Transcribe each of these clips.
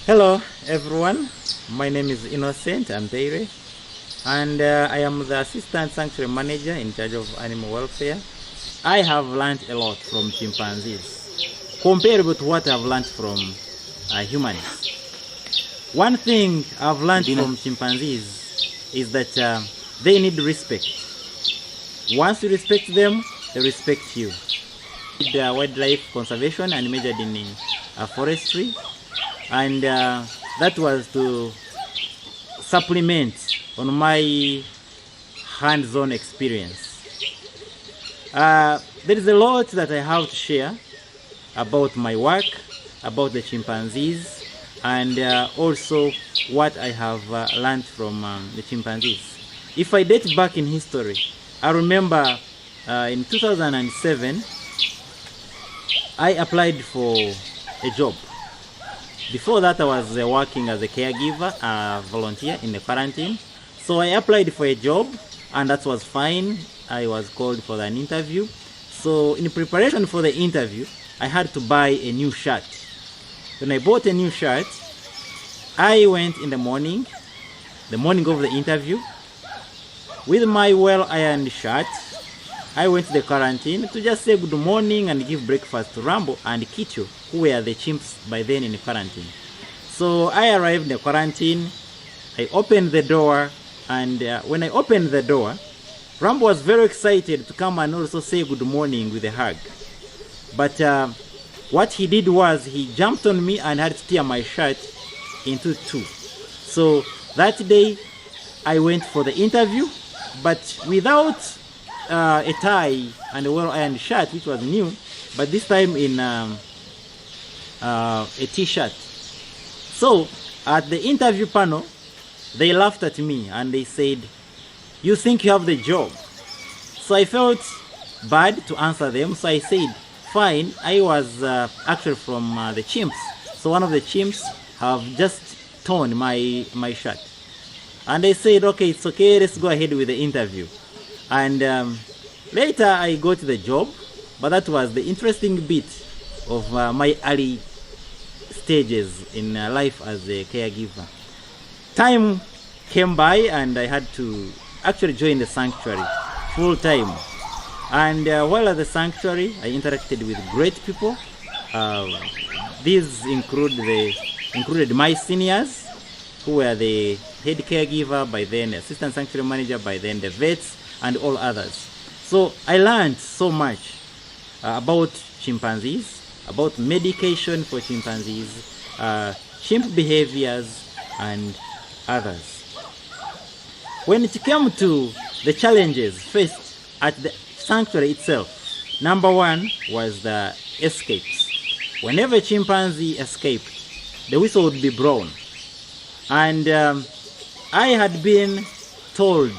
Hello everyone, my name is Innocent Ampeire and I am the Assistant Sanctuary Manager in charge of animal welfare. I have learned a lot from chimpanzees compared with what I've learned from humans. One thing I've learned from chimpanzees is that they need respect. Once you respect them, they respect you. Wildlife conservation and majored in forestry, and that was to supplement on my hands-on experience. There is a lot that I have to share about my work, about the chimpanzees, and also what I have learned from the chimpanzees. If I date back in history, I remember in 2007 I applied for a job. Before that, I was working as a caregiver, volunteer in the quarantine. So I applied for a job, and that was fine. I was called for an interview. So in preparation for the interview, I had to buy a new shirt. When I bought a new shirt, I went in the morning of the interview, with my well-ironed shirt. I went to the quarantine to just say good morning and give breakfast to Rambo and Kicho, who were the chimps by then in the quarantine. So I arrived in the quarantine, I opened the door, and when I opened the door, Rambo was very excited to come and also say good morning with a hug. But what he did was he jumped on me and had to tear my shirt into two. So that day I went for the interview, but without a tie and a well-ironed shirt, which was new, but this time in a t-shirt. So at the interview panel, they laughed at me and they said, "You think you have the job?" So I felt bad to answer them, so I said, fine. I was actually from the chimps, so one of the chimps have just torn my shirt. And they said, okay, it's okay, let's go ahead with the interview. And later I got the job, but that was the interesting bit of my early stages in life as a caregiver. Time came by and I had to actually join the sanctuary full time. And while at the sanctuary, I interacted with great people. These included my seniors, who were the head caregiver, by then assistant sanctuary manager, by then the vets, and all others. So I learned so much about chimpanzees, about medication for chimpanzees, chimp behaviors, and others. When it came to the challenges faced at the sanctuary itself, number one was the escapes. Whenever a chimpanzee escaped, the whistle would be blown. And I had been told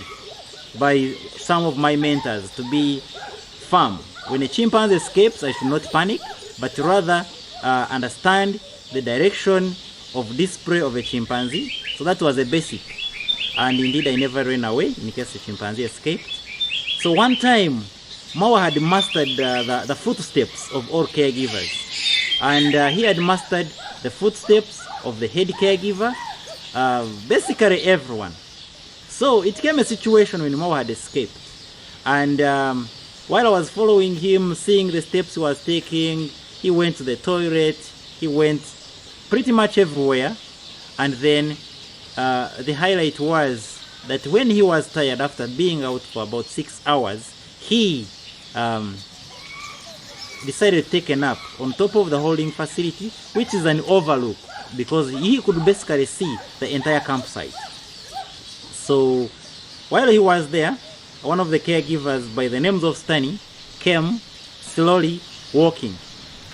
by some of my mentors to be firm. When a chimpanzee escapes, I should not panic, but rather understand the direction of this prey of a chimpanzee. So that was a basic. And indeed, I never ran away in case a chimpanzee escaped. So one time, Mao had mastered the footsteps of all caregivers. And he had mastered the footsteps of the head caregiver, basically everyone. So it came a situation when Mao had escaped. And while I was following him, seeing the steps he was taking, he went to the toilet, he went pretty much everywhere. And then the highlight was that when he was tired after being out for about 6 hours, he decided to take a nap on top of the holding facility, which is an overlook, because he could basically see the entire campsite. So while he was there, one of the caregivers by the name of Stanny came slowly walking.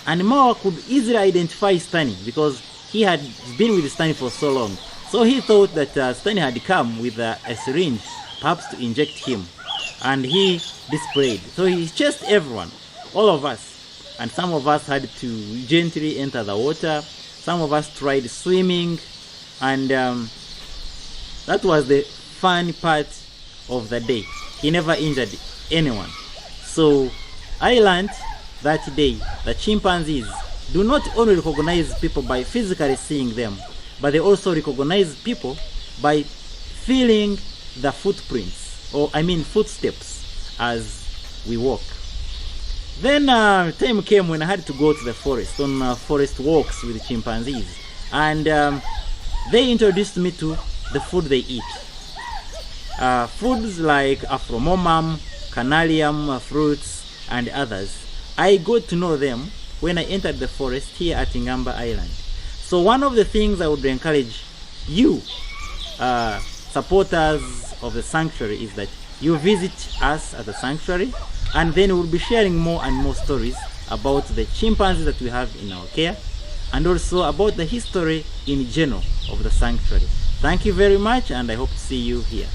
And Mao could easily identify Stanny because he had been with Stanny for so long. So he thought that Stanny had come with a syringe, perhaps to inject him. And he displayed. So he chased everyone, all of us. And some of us had to gently enter the water. Some of us tried swimming. And that was the fun part of the day. He never injured anyone. So I learned that day that chimpanzees do not only recognize people by physically seeing them, but they also recognize people by feeling the footprints, or I mean footsteps, as we walk. Then time came when I had to go to the forest on forest walks with chimpanzees, and they introduced me to the food they eat. Foods like afromomum, carnalium fruits, and others. I got to know them when I entered the forest here at Ngamba Island. So one of the things I would encourage you, supporters of the sanctuary, is that you visit us at the sanctuary, and then we'll be sharing more and more stories about the chimpanzees that we have in our care, and also about the history in general of the sanctuary. Thank you very much, and I hope to see you here.